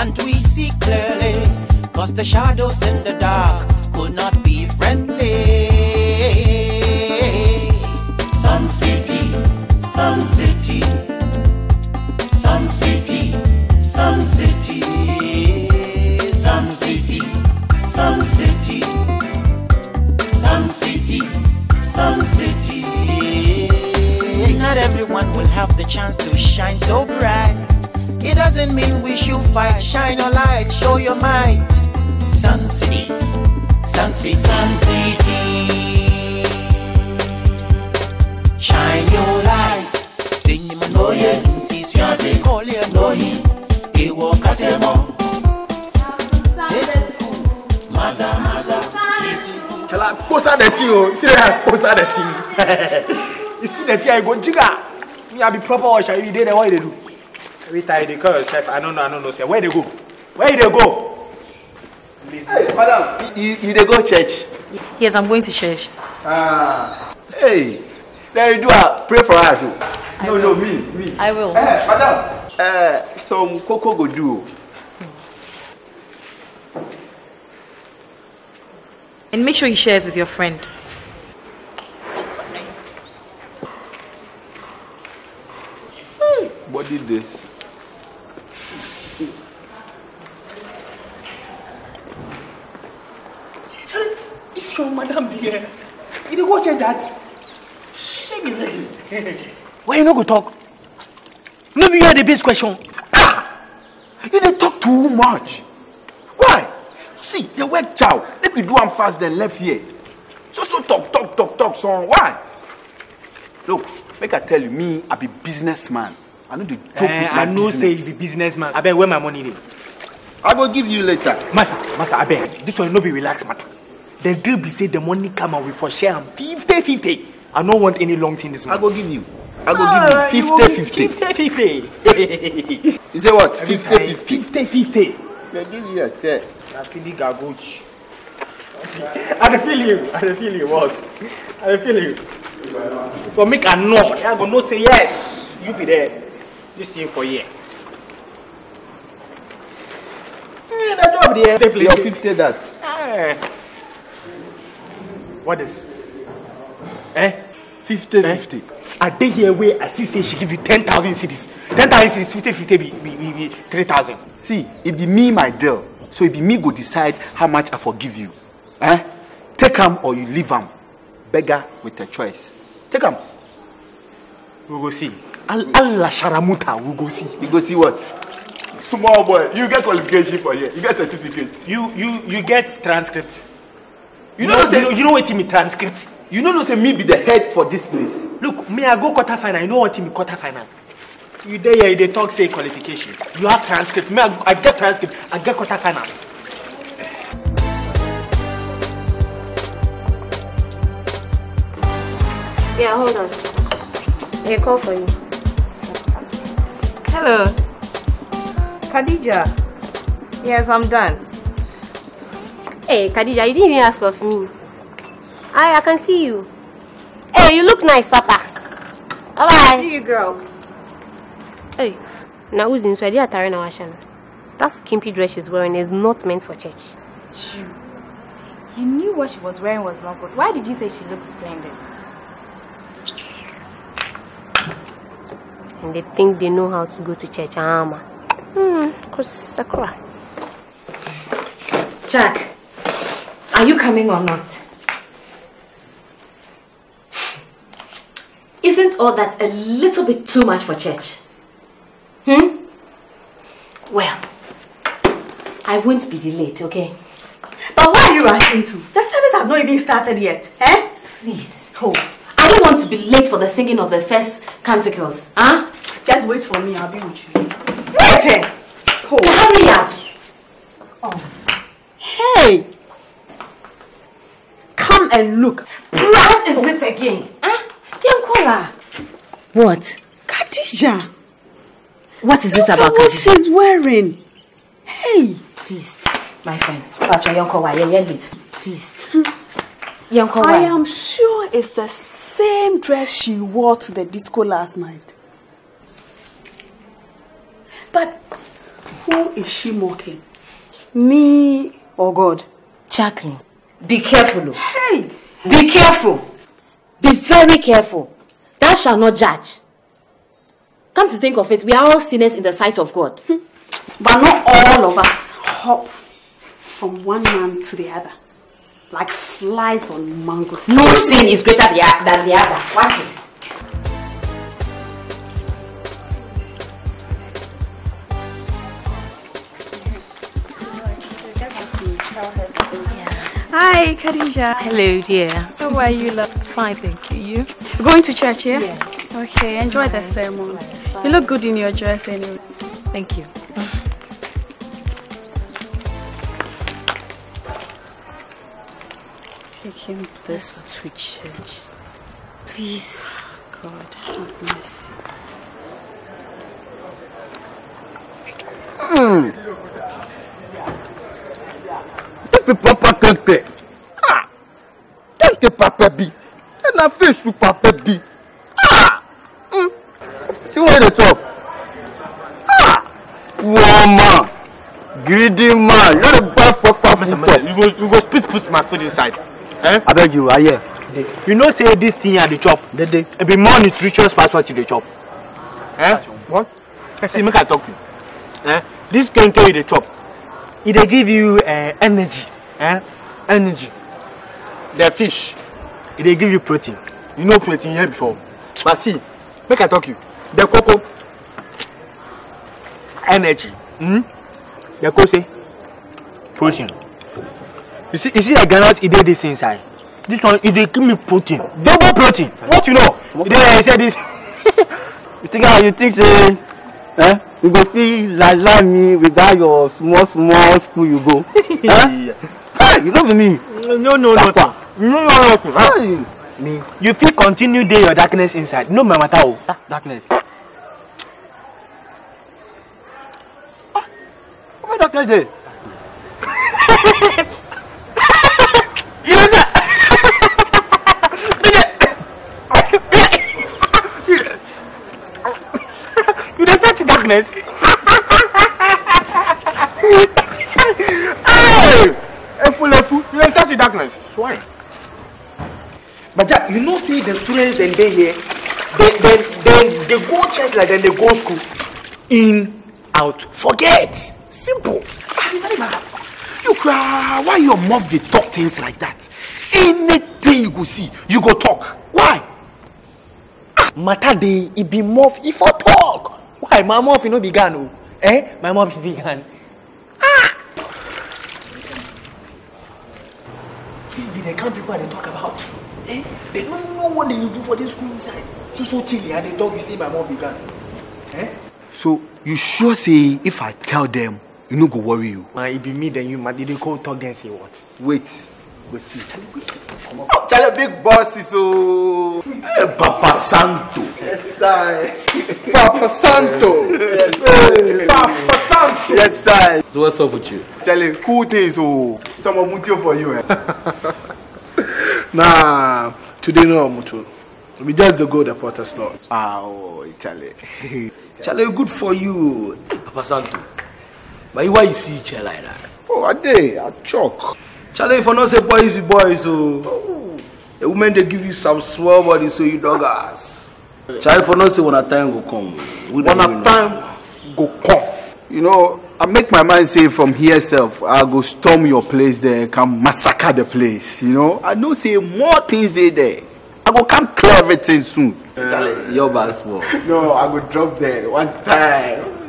and we see clearly, cause the shadows in the dark could not be friendly. Sun City, Sun City, Sun City, Sun City, Sun City, Sun City, Sun City, Sun City. Not everyone will have the chance to shine so bright. It doesn't mean we should fight. Shine your light, show your might. Sun City, Sun City, Sun City. Shine your light. Sing him no ye. Fiancé, call him no he. He walk as a mo. Maza, maza. Tell her, post out the tea. See that? Post out the tea. You see the tea? I go jigga. You be proper or shall you did what they do? Every time they call yourself, I don't know. Say where they go? Where they go? Hey, madam, you they go church? Yes, I'm going to church. Hey, there you do. Pray for us. No, me. I will. Madam, some cocoa go do. And make sure you share it with your friend. What did this? Charlie, it's your madam dear. You don't go check that. Shake it. Why you not go talk? No, you hear the base question. You don't talk too much. Why? See, the work child. Let me do them fast then left here. So talk. So why? Look, make I tell you, me, I be businessman. I know the joke with my business. I know say you be businessman. I beg where my money is. I go give you later. Master, I beg. This one no be relaxed matter. The deal be say the money come and we for share 50-50. I don't want any long thing this month. I go give you. 50-50. You say what? 50-50. 50-50. They give you a set. I feel gagoch. I feel you, boss. I feel you. For make a no, I go no say yes. You be there. This thing for you. That job there. Your 50 that. What is? 50-50. I did here where I see say she give you 10,000 cities. 10,000 cities, 50-50 be 3,000. See, it be me my deal. So it be me go decide how much I forgive you. Take him or you leave him. Beggar with a choice. Take him. We go see. Allah Sharamuta, we go see. You go see what? Small boy, you get qualification for here. You get certificate. You get transcript. You know what me transcript. You know say me be the head for this place. Look, me I go quarter final. You know what me quarter final. You there here, they talk say qualification. You have transcript. Me I get transcript. I get quarter finals. Yeah, hold on. A call for you. Hello. Khadija. Yes, I'm done. Hey, Khadija, you didn't even ask of me. I can see you. Hey, you look nice, Papa. Bye-bye. See you, girls. Hey, now who's inside? That skimpy dress she's wearing is not meant for church. You knew what she was wearing was not good. Why did you say she looked splendid? And they think they know how to go to church. Cause Sakura. Jack, are you coming or not? Isn't all that a little bit too much for church? Well, I won't be delayed, okay? But why are you rushing to? The service has not even started yet. Please. Oh, I don't want to be late for the singing of the first canticles. Just wait for me, I'll be with you. Wait! Hurry up! Oh. Hey! Come and look. What is it again? Yankola. What? Khadija. What is it about Khadija? What she's wearing. Hey! Please, my friend. Please. I am sure it's the same dress she wore to the disco last night. But Who is she mocking? Me or God? Jacqueline, be careful. Hey! Be careful. Be very careful. Thou shalt not judge. Come to think of it, we are all sinners in the sight of God. But not all of us hop from one man to the other, like flies on mangoes. No sin is greater than the other. One thing. Hi, Khadija. Hello, dear. How are you, love? Fine, thank you. You? You're going to church, yeah? Yes. Okay, enjoy the sermon. You look good in your dress anyway. Thank you. Take him this to church. Please. God, have mercy. Take the papa kente. Ah. Take the papa bi. And I face with papa bi. Ah. See what the top. Ah. Poor man. Greedy man. You're the bad papa. You go spit put my food inside. Eh? I beg you, I hear. You know say this thing at the chop. It be more nutritious part what you the chop. Eh? What? See, make I talk to you. Eh? This can tell you the chop. It they give you energy. Eh? Energy. The fish. It they give you protein. You know protein here before. But see, make I talk to you. The cocoa. Energy. The cocoa say protein. You see the granite it did this inside. This one it they give me protein. Double protein. What you know? They say this. You think say you go feel like me without your small school you go. Hey, you know me. No. Me. You feel continue there your darkness inside. No matter how. Darkness. What darkness there? You don't search darkness. Hey! You don't search darkness. Swine. But Jack, you know, see the students then they here, they go church like then they go school. In, out, forget. Simple. You cry. Why your mouth they talk things like that? Anything you go see, you go talk. Why? Matter day, it be mouth if I talk. Why? My mouth you know began. Eh? My mouth began. This be the kind of people they talk about. Eh? They don't know what they do for this school inside. So chilly and they talk, you say my mom began. Eh? So you sure say if I tell them, you no go worry you? It be me then you might they go talk then say what? Wait see. Charlie big boss is so Papa Santo. Yes sir. Papa Santo. Yes, Papa Santo. Yes sir. So what's up with you? Charlie, cool things oh. Someone mutio for you. Nah, today no mutu. We just go the Potter's Lord. Oh, Charlie. Charlie, good for you, Papa Santo. But why you see each like that? Oh, I choke. Charlie, if I not say boys be boys, so a woman they give you some small body, so you dog ass. Charlie, if I not say when a time go come, when a time go come, you know, I make my mind say from here self, I go storm your place there, come massacre the place, you know. I know say more things there. I go come clear everything soon. Charlie, your bad small. No, I go drop there one time.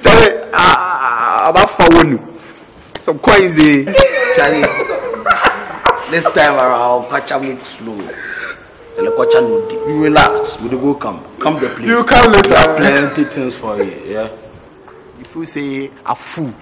Charlie, I'm not following. Some coins there. Charlie, this time around, catch up make slow. You relax, we go come the place. You come later. There are plenty things for you, yeah. If you say a fool,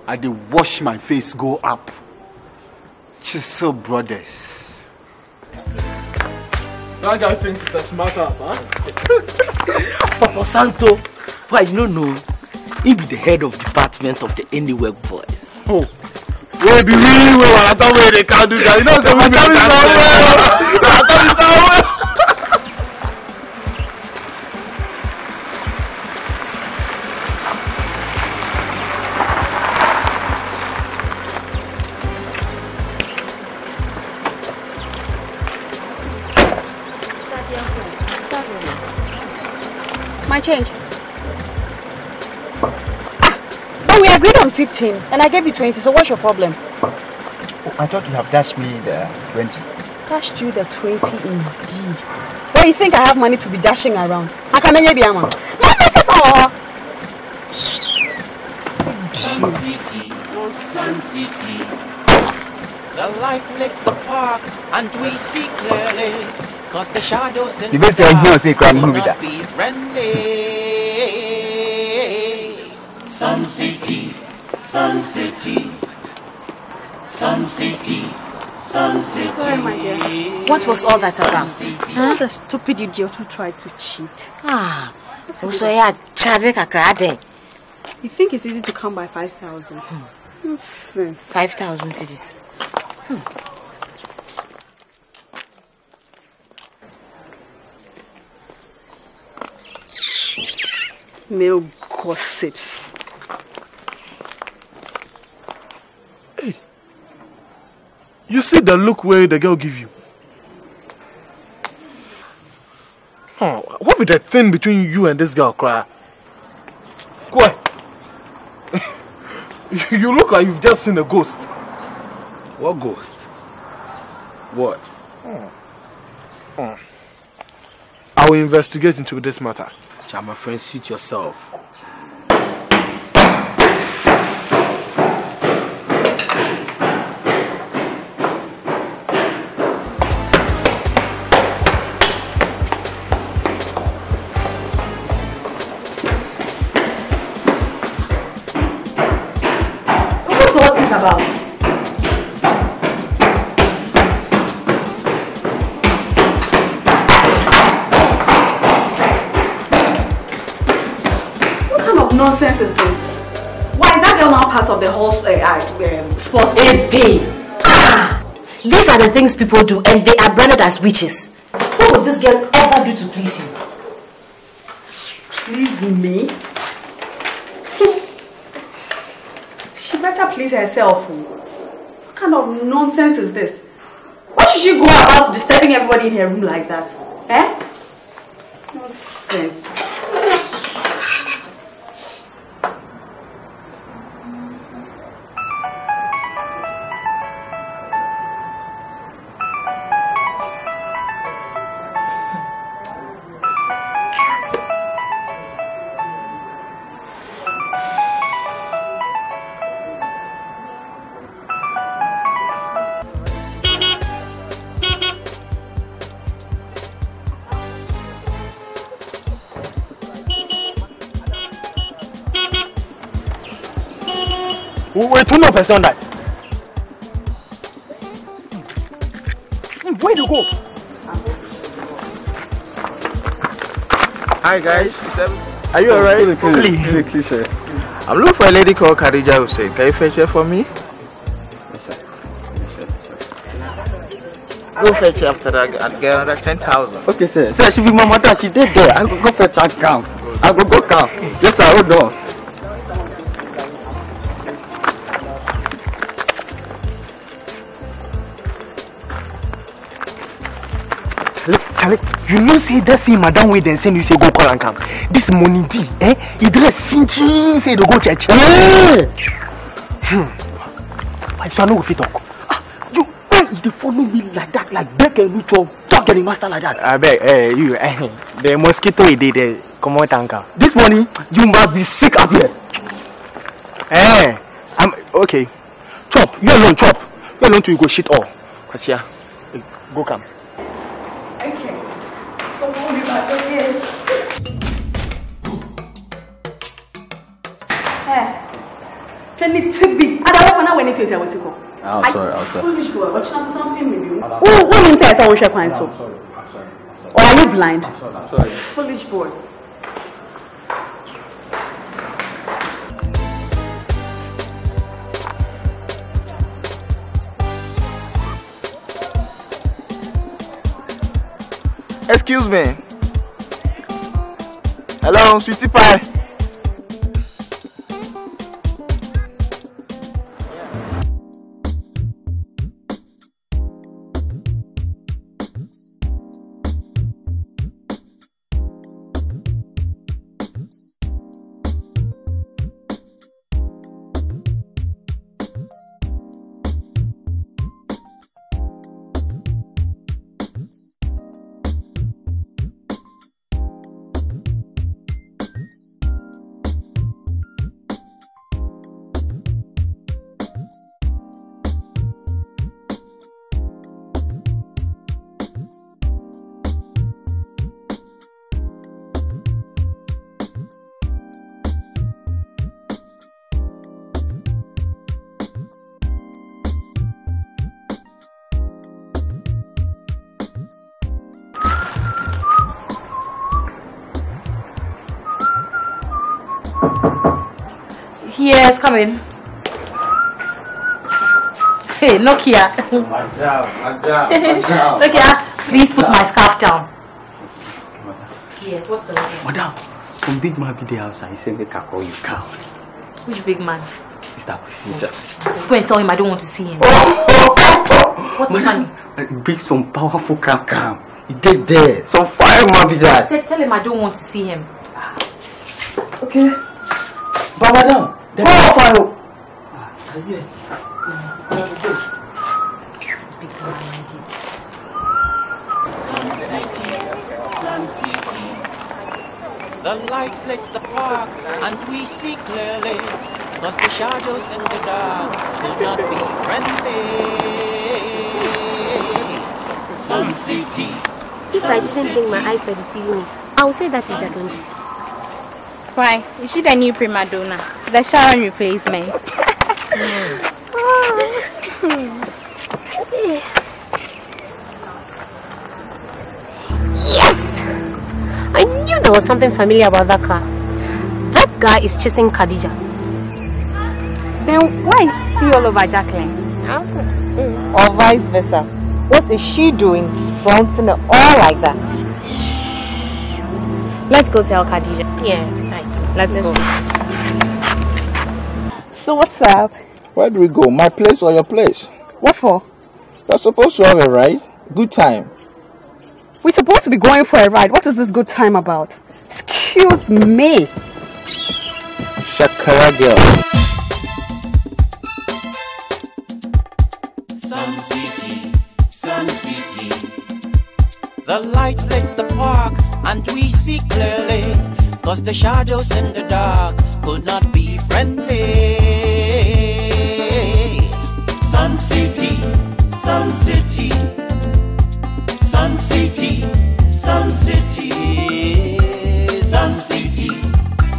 I dey wash my face go up. Chisel brothers. That guy thinks it's a smart ass, huh? Papa Santo, why you don't know? He be the head of department of the Anywhere boys. Oh. We be really well. I thought they can't do that. You know, so we be change. But we agreed on 15 and I gave you 20, so what's your problem? Oh, I thought you have dashed me the 20. Dashed you the 20 indeed. Well, you think I have money to be dashing around? I can make you a man. Sun City, Sun City. The light licks the park and we see clearly. Cause the shadows in the best thing here say crying with that. Be friendly. Sun City, Sun City. Sun City, Sun City. Sorry, my dear. What was all that about? Huh? The stupid idiot who tried to cheat. Also, yeah, charge a You think it's easy to come by 5,000? Nonsense. 5,000 cedis. Male gossips. Hey, you see the look where the girl give you? What be that thing between you and this girl, cry? What? You look like you've just seen a ghost. What ghost? What? I will investigate into this matter. My friend, suit yourself. What's all this about? Nonsense is this? Why is that girl now part of the whole sports AP? These are the things people do and they are branded as witches. What would this girl ever do to please you? Please me? She better please herself. What kind of nonsense is this? Why should she go about disturbing everybody in her room like that? Eh? Nonsense. Wait, who knows on that? Where do you go? Hi guys. Are you alright? Please, sir. I'm looking for a lady called Khadija Hussein. Can you fetch her for me? Yes, sir. Go fetch her after that. I'll get another 10,000. Okay, sir. Sir, she be my mother. She did there. I go fetch and count. I go count. Yes, sir. Hold on. Charlie, you know say that same madam way then send you say go call and come. This money D, he dress finching say to go church. Why so I no go fit talk? You why is they follow me like that, like beg and mutual talk to the master like that? I beg, you, the mosquito he did come out and come. This morning you must be sick up here. I'm okay. Chop, you alone chop. You alone till you go shit all. Cause here, go come. Okay. So what will you like to do? Can it be? I don't know when it is. I want to go. I'm sorry. Foolish boy. What chance something with you? Who you tell someone shake hands? I'm sorry. Or are you blind? I'm sorry. Foolish boy. Excuse me. Hello, sweetie pie. Yes, come in. Hey, Nokia. Madam. Nokia, please put my scarf down. Yes, what's the name? Madam, some big man be there outside. He said they can call you cow. Which big man? Mr. Jesus. Go and tell him I don't want to see him. What's funny? Big some powerful cow. He did there. Some fireman be there. I said tell him I don't want to see him. Okay. But madam, the power. Sun City. The light lights the park, and we see clearly, cause the shadows in the dark could not be friendly. Sun City. If I didn't think my eyes were deceiving me, I would say that is Dogbe. Why? Is she the new prima donna? The Sharon replacement? Yes! I knew there was something familiar about that car. That guy is chasing Khadija. Then why see all over Jacqueline? Or vice versa. What is she doing fronting it all like that? Let's go tell Khadija. Yeah, right. Let's go. So what's up? Where do we go? My place or your place? What for? We're supposed to have a ride. Good time. We're supposed to be going for a ride. What is this good time about? Excuse me. Shakara girl. Sun City, Sun City. The light lights the park, and we see clearly, cause the shadows in the dark could not be friendly. Sun City, Sun City. Sun City, Sun City. Sun City,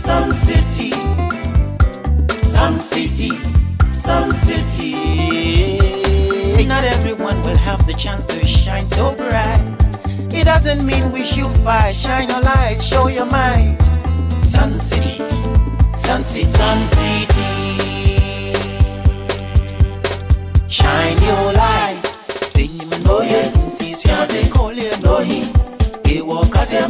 Sun City. Sun City, Sun City. Not everyone will have the chance to shine so bright. It doesn't mean we should fight. Shine your light, show your might. Sun City, Sun City, Sun City. Shine your light. Sing him no ye, tis fiancé, call him no he. He walk as a